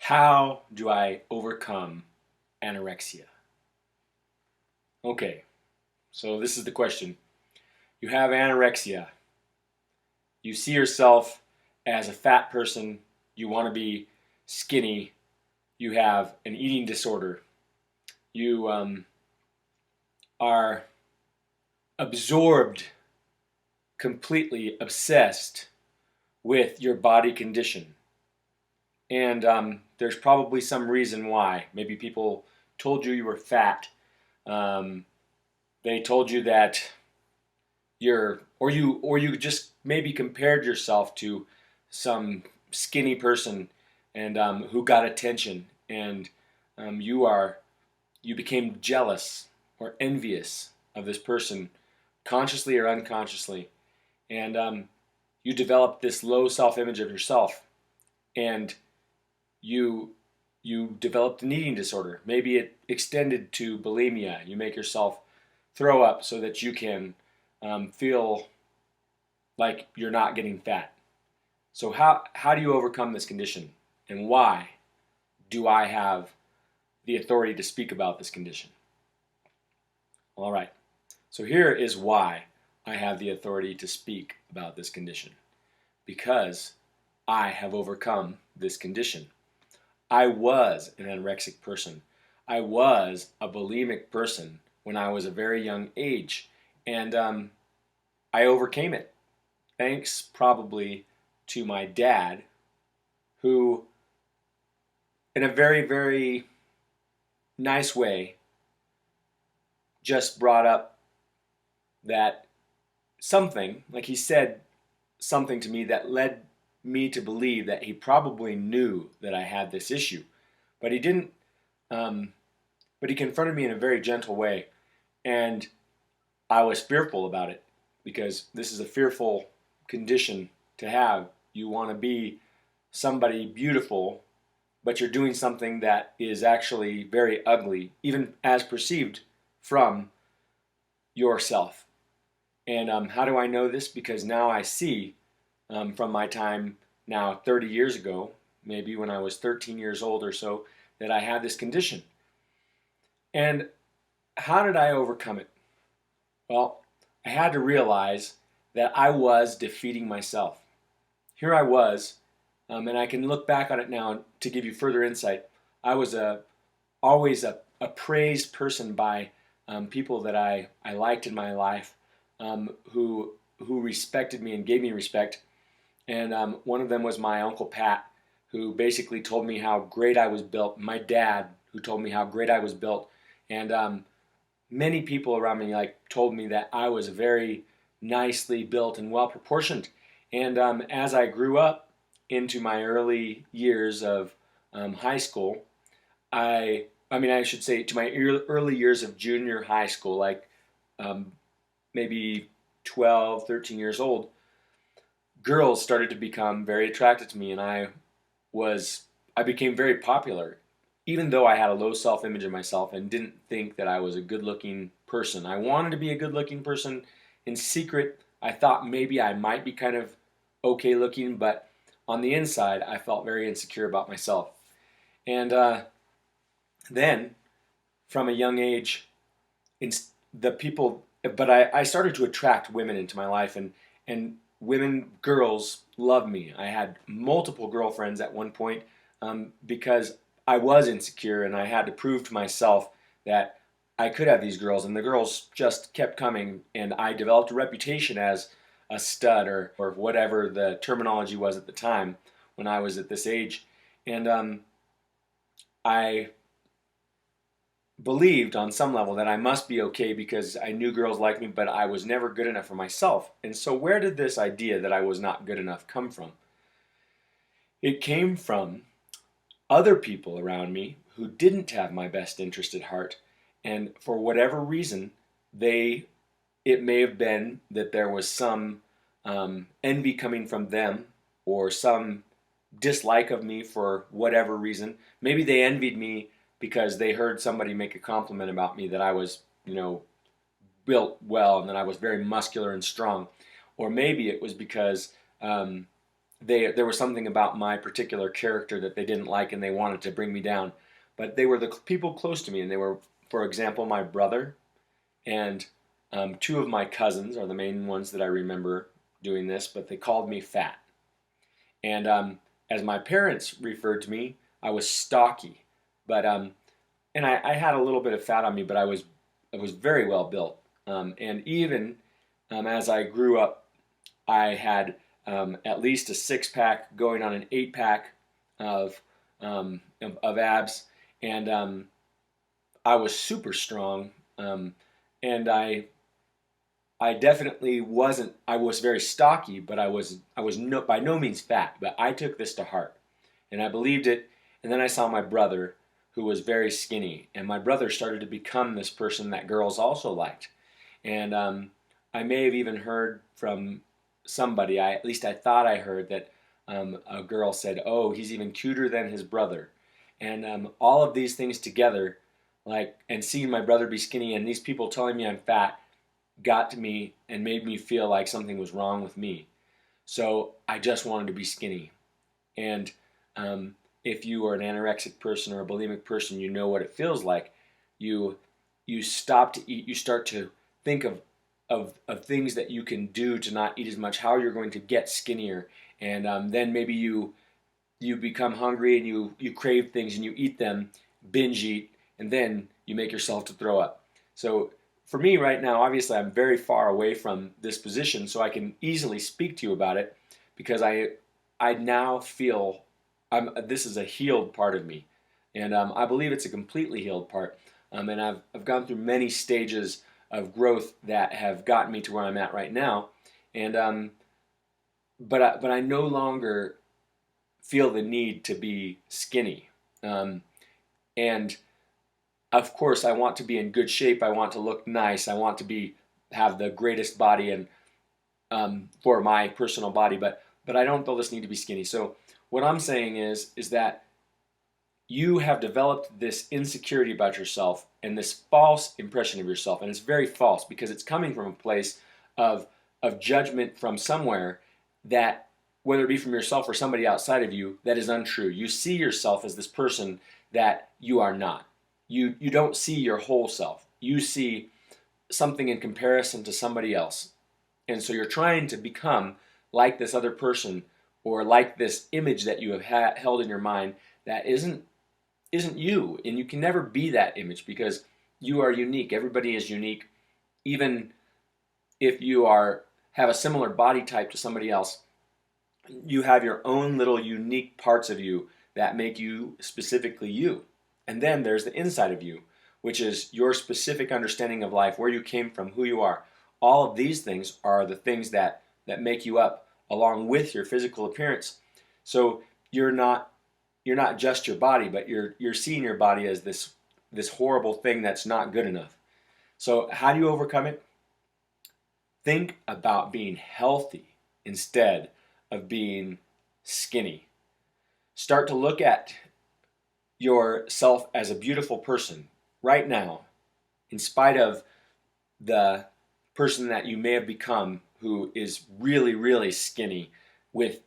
How do I overcome anorexia? Okay, so this is the question. You have anorexia. You see yourself as a fat person. You want to be skinny. You have an eating disorder. You are absorbed, completely obsessed with your body condition. And there's probably some reason why. Maybe people told you were fat. Um, they told you that or you just maybe compared yourself to some skinny person and who got attention, and you became jealous or envious of this person, consciously or unconsciously, and you developed this low self-image of yourself, and you you developed an eating disorder. Maybe it extended to bulimia. You make yourself throw up so that you can feel like you're not getting fat. So how do you overcome this condition, and why do I have the authority to speak about this condition? All right. So here is why I have the authority to speak about this condition. Because I have overcome this condition. I was an anorexic person. I was a bulimic person when I was a very young age, and I overcame it, thanks probably to my dad, who, in a very, very nice way, just brought up that something, like he said something to me that led me to believe that he probably knew that I had this issue, but he didn't. But he confronted me in a very gentle way, and I was fearful about it because this is a fearful condition to have. You want to be somebody beautiful, but you're doing something that is actually very ugly, even as perceived from yourself. And how do I know this? Because now I see from my time now 30 years ago, maybe when I was 13 years old or so, that I had this condition. And how did I overcome it? Well, I had to realize that I was defeating myself. Here I was, and I can look back on it now to give you further insight. I was always a praised person by people that I liked in my life, who respected me and gave me respect. And one of them was my Uncle Pat, who basically told me how great I was built. My dad, who told me how great I was built. And many people around me told me that I was very nicely built and well proportioned. And as I grew up into my early years of high school, I should say to my early years of junior high school, maybe 12, 13 years old, girls started to become very attracted to me, and I became very popular, even though I had a low self-image of myself and didn't think that I was a good-looking person. I wanted to be a good-looking person. In secret, I thought maybe I might be kind of okay looking, but on the inside, I felt very insecure about myself. And then, from a young age, I started to attract women into my life, and girls loved me. I had multiple girlfriends at one point, because I was insecure and I had to prove to myself that I could have these girls, and the girls just kept coming, and I developed a reputation as a stud, or whatever the terminology was at the time when I was at this age. And I believed on some level that I must be okay because I knew girls liked me, but I was never good enough for myself. And so where did this idea that I was not good enough come from? It came from other people around me who didn't have my best interest at heart, and for whatever reason, it may have been that there was some envy coming from them, or some dislike of me for whatever reason. Maybe they envied me because they heard somebody make a compliment about me that I was, built well and that I was very muscular and strong. Or maybe it was because there was something about my particular character that they didn't like, and they wanted to bring me down. But they were the people close to me, and they were, for example, my brother and two of my cousins are the main ones that I remember doing this. But they called me fat, and as my parents referred to me, I was stocky. But and I had a little bit of fat on me, but I was very well built. And even as I grew up, I had at least a six pack going on an eight pack of of abs, and I was super strong. And I definitely wasn't. I was very stocky, but I was no, by no means fat. But I took this to heart, and I believed it. And then I saw my brother, who was very skinny, and my brother started to become this person that girls also liked. And I may have even heard from somebody. At least I thought I heard that a girl said, "Oh, he's even cuter than his brother," and all of these things together, like, and seeing my brother be skinny, and these people telling me I'm fat, got to me and made me feel like something was wrong with me. So I just wanted to be skinny. And if you are an anorexic person or a bulimic person, you know what it feels like. You stop to eat. You start to think of things that you can do to not eat as much. How you're going to get skinnier, and then maybe you become hungry and you crave things and you eat them, binge eat, and then you make yourself to throw up. So for me right now, obviously I'm very far away from this position, so I can easily speak to you about it because I now feel this is a healed part of me, and I believe it's a completely healed part. And I've gone through many stages of growth that have gotten me to where I'm at right now, and but I no longer feel the need to be skinny, and of course I want to be in good shape. I want to look nice. I want to have the greatest body and for my personal body, but I don't feel this need to be skinny. So what I'm saying is that you have developed this insecurity about yourself and this false impression of yourself, and it's very false because it's coming from a place of judgment from somewhere that, whether it be from yourself or somebody outside of you, that is untrue. You see yourself as this person that you are not. You don't see your whole self. You see something in comparison to somebody else. And so you're trying to become like this other person, or like this image that you have held in your mind that isn't you. And you can never be that image because you are unique. Everybody is unique. Even if you have a similar body type to somebody else, you have your own little unique parts of you that make you specifically you. And then there's the inside of you, which is your specific understanding of life, where you came from, who you are. All of these things are the things that make you up, along with your physical appearance. So you're not just your body, but you're seeing your body as this horrible thing that's not good enough. So how do you overcome it? Think about being healthy instead of being skinny. Start to look at yourself as a beautiful person right now, in spite of the person that you may have become, who is really, really skinny, with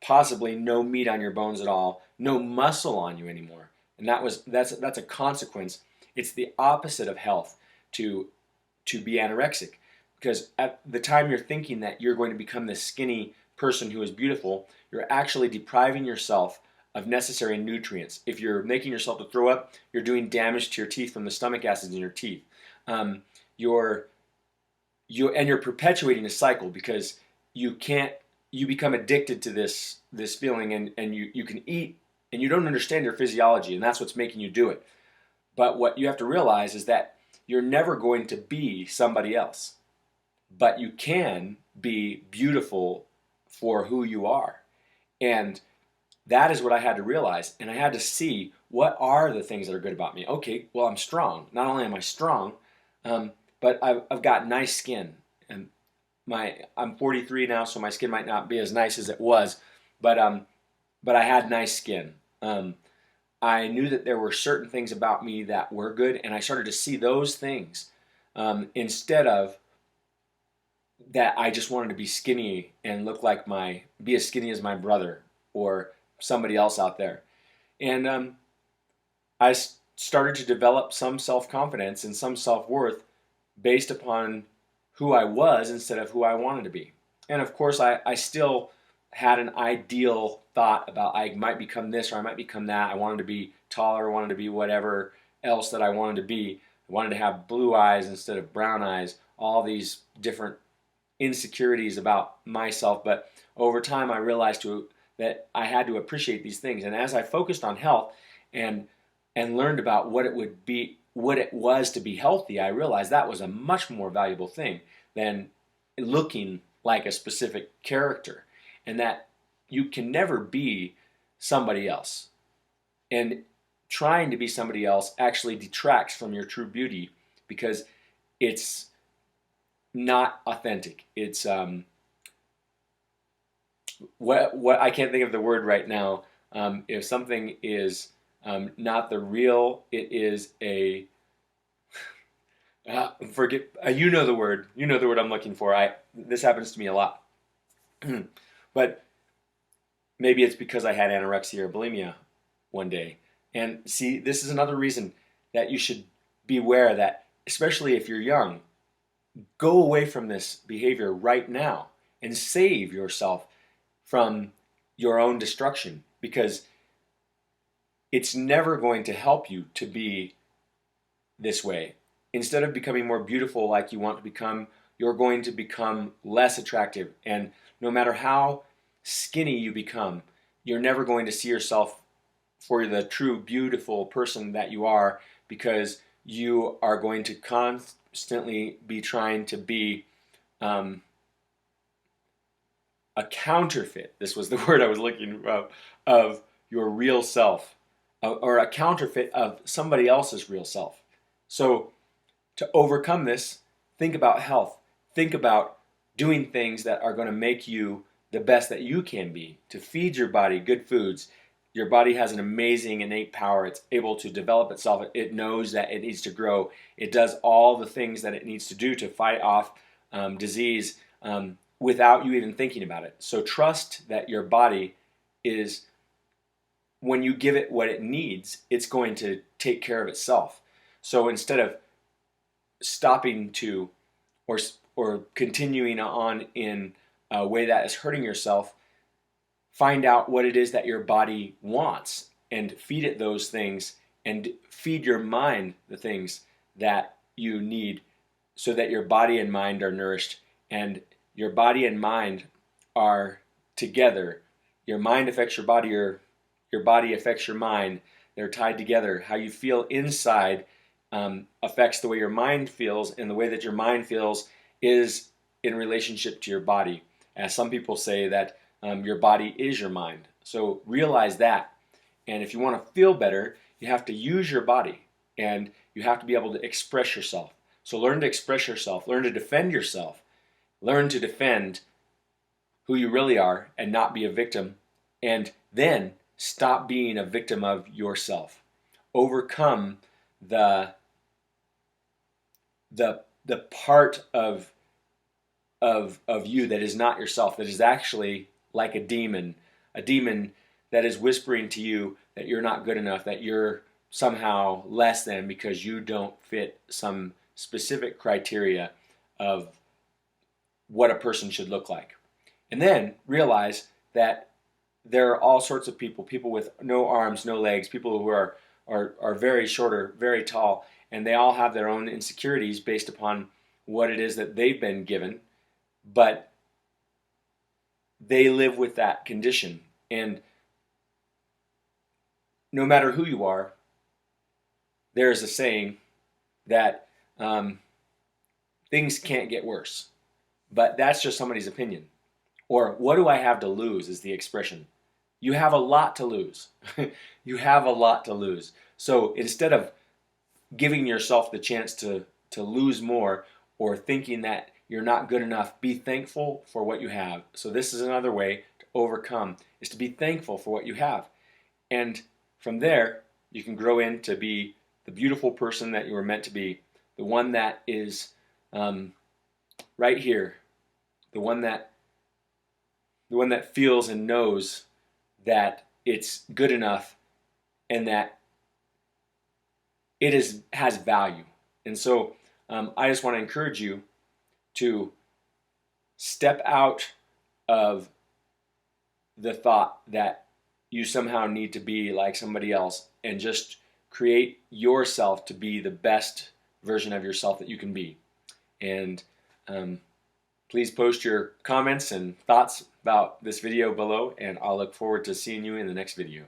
possibly no meat on your bones at all, no muscle on you anymore. And that's a consequence. It's the opposite of health to be anorexic, because at the time you're thinking that you're going to become this skinny person who is beautiful, you're actually depriving yourself of necessary nutrients. If you're making yourself to throw up, you're doing damage to your teeth from the stomach acids in your teeth. You're perpetuating a cycle because you become addicted to this feeling, and you can eat and you don't understand your physiology, and that's what's making you do it. But what you have to realize is that you're never going to be somebody else, but you can be beautiful for who you are. And that is what I had to realize, and I had to see, what are the things that are good about me. Okay, well, I'm strong. Not only am I strong, but I've got nice skin, and I'm 43 now, so my skin might not be as nice as it was, but I had nice skin. I knew that there were certain things about me that were good, and I started to see those things instead of that I just wanted to be skinny and look like be as skinny as my brother or somebody else out there. And I started to develop some self-confidence and some self-worth based upon who I was instead of who I wanted to be. And of course, I still had an ideal thought about I might become this or I might become that. I wanted to be taller, I wanted to be whatever else that I wanted to be. I wanted to have blue eyes instead of brown eyes, all these different insecurities about myself. But over time, I realized that I had to appreciate these things. And as I focused on health and learned about what it was to be healthy, I realized that was a much more valuable thing than looking like a specific character, and that you can never be somebody else. And trying to be somebody else actually detracts from your true beauty because it's not authentic. It's what I can't think of the word right now. If something is not the real, it is a forget. You know the word. You know the word I'm looking for. This happens to me a lot, but maybe it's because I had anorexia or bulimia one day. And see, this is another reason that you should beware that, especially if you're young, go away from this behavior right now and save yourself from your own destruction, because it's never going to help you to be this way. Instead of becoming more beautiful like you want to become, you're going to become less attractive. And no matter how skinny you become, you're never going to see yourself for the true beautiful person that you are, because you are going to constantly be trying to be a counterfeit. This was the word I was looking for, of your real self, or a counterfeit of somebody else's real self. So to overcome this, think about health. Think about doing things that are going to make you the best that you can be, to feed your body good foods. Your body has an amazing innate power. It's able to develop itself. It knows that it needs to grow. It does all the things that it needs to do to fight off disease without you even thinking about it. So trust that your body is, when you give it what it needs, it's going to take care of itself. So instead of stopping to or continuing on in a way that is hurting yourself, find out what it is that your body wants and feed it those things, and feed your mind the things that you need, so that your body and mind are nourished, and your body and mind are together. Your mind affects your body, your body affects your mind. They're tied together. How you feel inside affects the way your mind feels, and the way that your mind feels is in relationship to your body. As some people say that your body is your mind. So realize that. And if you want to feel better, you have to use your body, and you have to be able to express yourself. So learn to express yourself, learn to defend yourself, learn to defend who you really are and not be a victim, and then stop being a victim of yourself. Overcome the part of you that is not yourself, that is actually like a demon that is whispering to you that you're not good enough, that you're somehow less than because you don't fit some specific criteria of what a person should look like. And then realize that there are all sorts of people with no arms, no legs, people who are very short or very tall, and they all have their own insecurities based upon what it is that they've been given, but they live with that condition. And no matter who you are, there's a saying that things can't get worse. But that's just somebody's opinion. Or what do I have to lose is the expression. You have a lot to lose. You have a lot to lose. So instead of giving yourself the chance to lose more, or thinking that you're not good enough, be thankful for what you have. So this is another way to overcome, is to be thankful for what you have. And from there, you can grow into be the beautiful person that you were meant to be, the one that is right here, the one that feels and knows that it's good enough and that has value. And so I just want to encourage you to step out of the thought that you somehow need to be like somebody else and just create yourself to be the best version of yourself that you can be. And please post your comments and thoughts about this video below, and I'll look forward to seeing you in the next video.